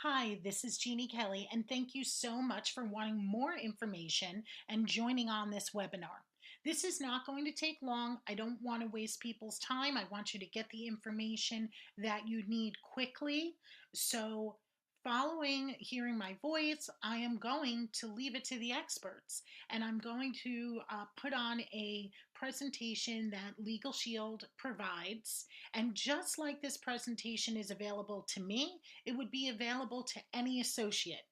Hi, this is Jeannie Kelly, and thank you so much for wanting more information and joining on this webinar. This is not going to take long. I don't want to waste people's time. I want you to get the information that you need quickly. So, following hearing my voice, I am going to leave it to the experts, and I'm going to put on a presentation that Legal Shield provides. And just like this presentation is available to me, it would be available to any associate.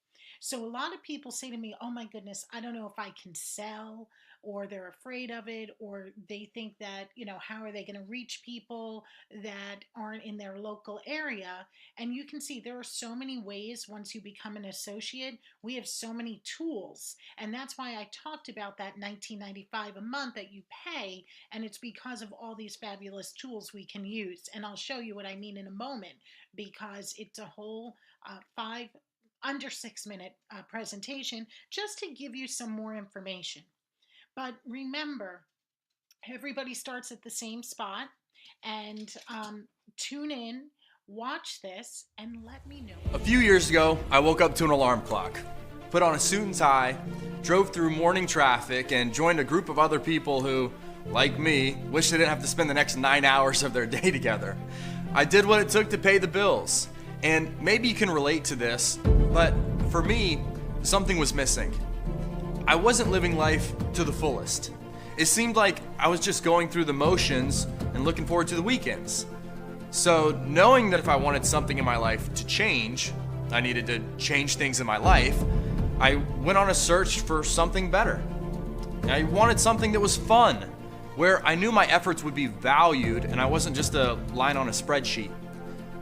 So a lot of people say to me, oh my goodness, I don't know if I can sell, or they're afraid of it, or they think that, how are they going to reach people that aren't in their local area? And you can see there are so many ways once you become an associate. We have so many tools. And that's why I talked about that $19.95 a month that you pay. And it's because of all these fabulous tools we can use. And I'll show you what I mean in a moment, because it's a whole five under 6 minute presentation just to give you some more information. But remember, everybody starts at the same spot, and tune in, watch this, and let me know. A few years ago, I woke up to an alarm clock, put on a suit and tie, drove through morning traffic, and joined a group of other people who, like me, wish they didn't have to spend the next 9 hours of their day together. I did what it took to pay the bills. And maybe you can relate to this, but for me, something was missing. I wasn't living life to the fullest. It seemed like I was just going through the motions and looking forward to the weekends. So knowing that if I wanted something in my life to change, I needed to change things in my life, I went on a search for something better. I wanted something that was fun, where I knew my efforts would be valued and I wasn't just a line on a spreadsheet.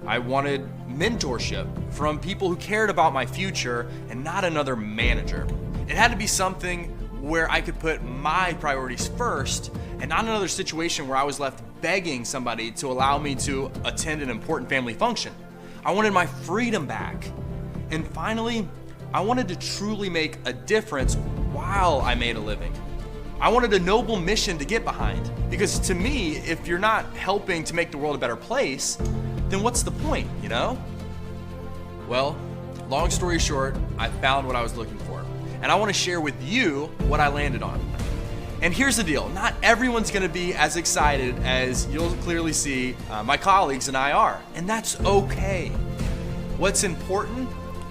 I wanted mentorship from people who cared about my future and not another manager. It had to be something where I could put my priorities first and not another situation where I was left begging somebody to allow me to attend an important family function. I wanted my freedom back. And finally, I wanted to truly make a difference while I made a living. I wanted a noble mission to get behind, because to me, if you're not helping to make the world a better place, then what's the point, you know? Well, long story short, I found what I was looking for, and I want to share with you what I landed on. And here's the deal, not everyone's going to be as excited as you'll clearly see my colleagues and I are, and that's okay. What's important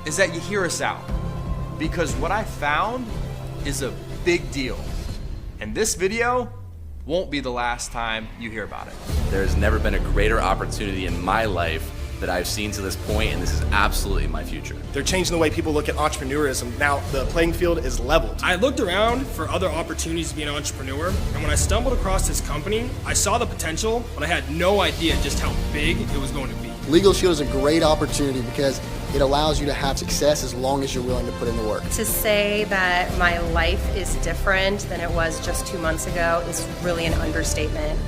is that you hear us out, because what I found is a big deal, and this video won't be the last time you hear about it. There's never been a greater opportunity in my life that I've seen to this point, and this is absolutely my future. They're changing the way people look at entrepreneurism. Now the playing field is leveled. I looked around for other opportunities to be an entrepreneur, and when I stumbled across this company, I saw the potential, but I had no idea just how big it was going to be. Legal Shield is a great opportunity because it allows you to have success as long as you're willing to put in the work. To say that my life is different than it was just 2 months ago is really an understatement.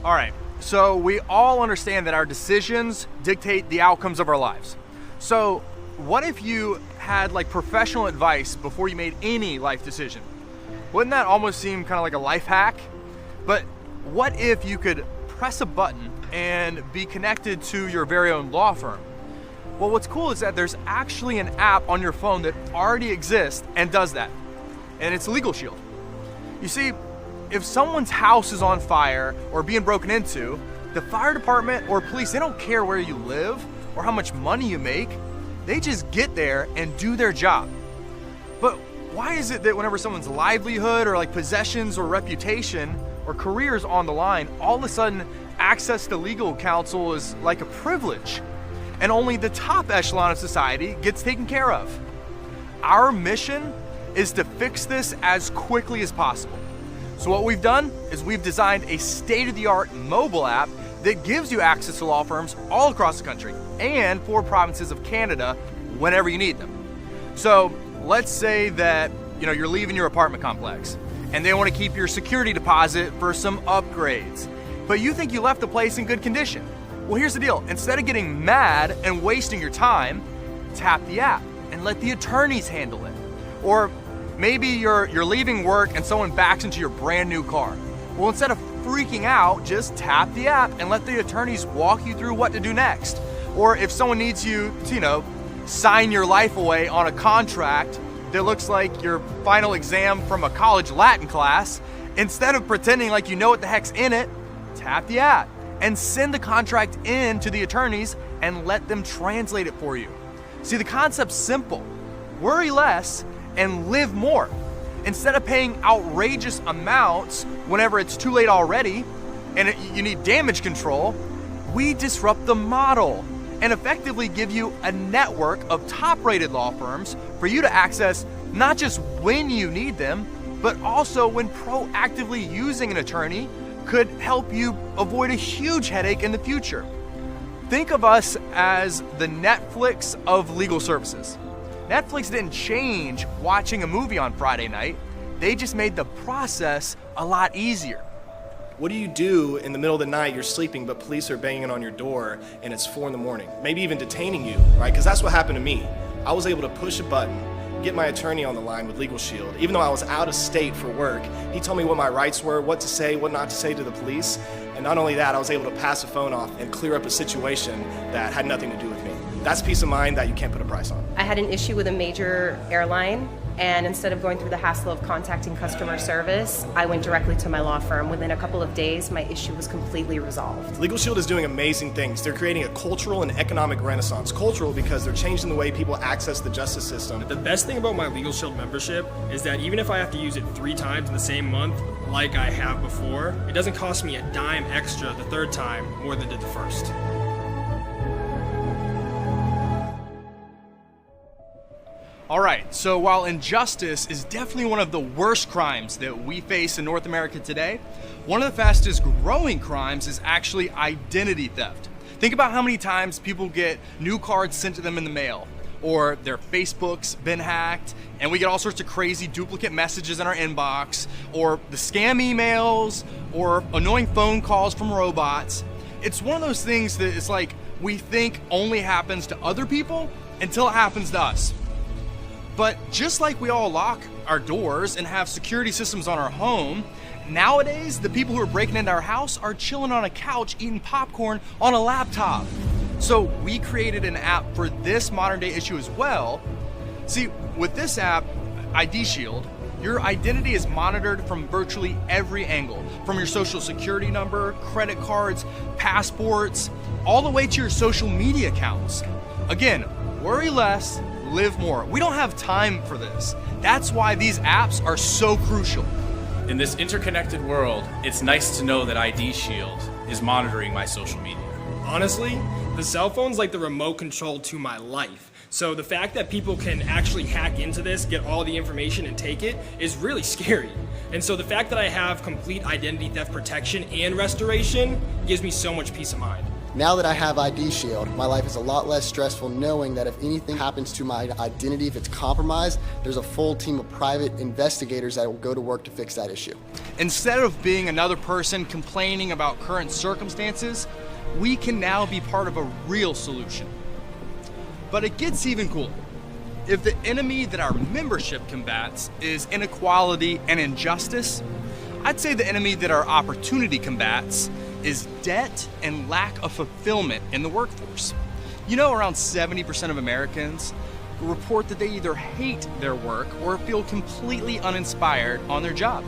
All right, so we all understand that our decisions dictate the outcomes of our lives. So what if you had like professional advice before you made any life decision? Wouldn't that almost seem kind of like a life hack? But what if you could press a button and be connected to your very own law firm? Well, what's cool is that there's actually an app on your phone that already exists and does that, and it's Legal Shield. You see, if someone's house is on fire or being broken into, the fire department or police, they don't care where you live or how much money you make. They just get there and do their job. But why is it that whenever someone's livelihood or like possessions or reputation or careers on the line, all of a sudden access to legal counsel is like a privilege, and only the top echelon of society gets taken care of? Our mission is to fix this as quickly as possible. So what we've done is we've designed a state-of-the-art mobile app that gives you access to law firms all across the country and 4 provinces of Canada whenever you need them. So let's say that you're leaving your apartment complex and they want to keep your security deposit for some upgrades, but you think you left the place in good condition. Well, here's the deal. Instead of getting mad and wasting your time, tap the app and let the attorneys handle it. Or maybe you're leaving work and someone backs into your brand new car. Well, instead of freaking out, just tap the app and let the attorneys walk you through what to do next. Or if someone needs you to, sign your life away on a contract that looks like your final exam from a college Latin class, instead of pretending like you know what the heck's in it, tap the app and send the contract in to the attorneys and let them translate it for you. See, the concept's simple. Worry less and live more. Instead of paying outrageous amounts whenever it's too late already and you need damage control, we disrupt the model and effectively give you a network of top-rated law firms for you to access not just when you need them, but also when proactively using an attorney could help you avoid a huge headache in the future. Think of us as the Netflix of legal services. Netflix didn't change watching a movie on Friday night. They just made the process a lot easier. What do you do in the middle of the night, you're sleeping, but police are banging on your door and it's 4 a.m, maybe even detaining you, right? Because that's what happened to me. I was able to push a button, get my attorney on the line with Legal Shield. Even though I was out of state for work, he told me what my rights were, what to say, what not to say to the police. And not only that, I was able to pass the phone off and clear up a situation that had nothing to do with me. That's peace of mind that you can't put a price on. I had an issue with a major airline, and instead of going through the hassle of contacting customer service, I went directly to my law firm. Within a couple of days, my issue was completely resolved. Legal Shield is doing amazing things. They're creating a cultural and economic renaissance. Cultural because they're changing the way people access the justice system. The best thing about my Legal Shield membership is that even if I have to use it 3 times in the same month, like I have before, it doesn't cost me a dime extra the 3rd time more than it did the 1st. All right, so while injustice is definitely one of the worst crimes that we face in North America today, one of the fastest growing crimes is actually identity theft. Think about how many times people get new cards sent to them in the mail, or their Facebook's been hacked, and we get all sorts of crazy duplicate messages in our inbox, or the scam emails, or annoying phone calls from robots. It's one of those things that it's like we think only happens to other people until it happens to us. But just like we all lock our doors and have security systems on our home, nowadays the people who are breaking into our house are chilling on a couch eating popcorn on a laptop. So we created an app for this modern day issue as well. See, with this app, ID Shield, your identity is monitored from virtually every angle, from your social security number, credit cards, passports, all the way to your social media accounts. Again, worry less, live more. We don't have time for this. That's why these apps are so crucial. In this interconnected world, it's nice to know that ID Shield is monitoring my social media. Honestly, the cell phone's like the remote control to my life. So the fact that people can actually hack into this, get all the information and take it is really scary. And so the fact that I have complete identity theft protection and restoration gives me so much peace of mind. Now that I have ID Shield, my life is a lot less stressful knowing that if anything happens to my identity, if it's compromised, there's a full team of private investigators that will go to work to fix that issue. Instead of being another person complaining about current circumstances, we can now be part of a real solution. But it gets even cooler. If the enemy that our membership combats is inequality and injustice, I'd say the enemy that our opportunity combats is debt and lack of fulfillment in the workforce. You know, around 70% of Americans report that they either hate their work or feel completely uninspired on their job.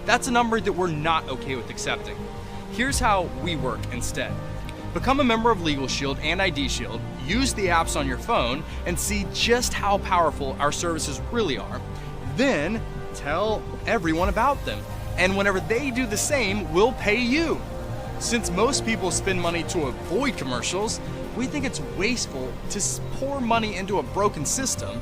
That's a number that we're not okay with accepting. Here's how we work instead. Become a member of Legal Shield and ID Shield, use the apps on your phone, and see just how powerful our services really are. Then tell everyone about them. And whenever they do the same, we'll pay you. Since most people spend money to avoid commercials, we think it's wasteful to pour money into a broken system.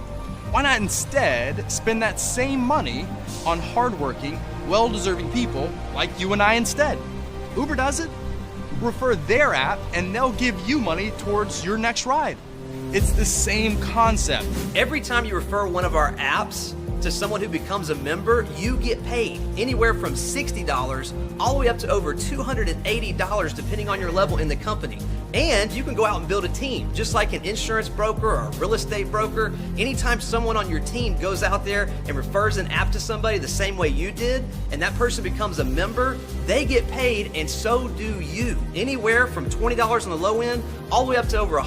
Why not instead spend that same money on hardworking, well-deserving people like you and I instead? Uber does it. Refer their app and they'll give you money towards your next ride. It's the same concept. Every time you refer one of our apps to someone who becomes a member, you get paid anywhere from $60 all the way up to over $280 depending on your level in the company. And you can go out and build a team, just like an insurance broker or a real estate broker. Anytime someone on your team goes out there and refers an app to somebody the same way you did, and that person becomes a member, they get paid and so do you. Anywhere from $20 on the low end all the way up to over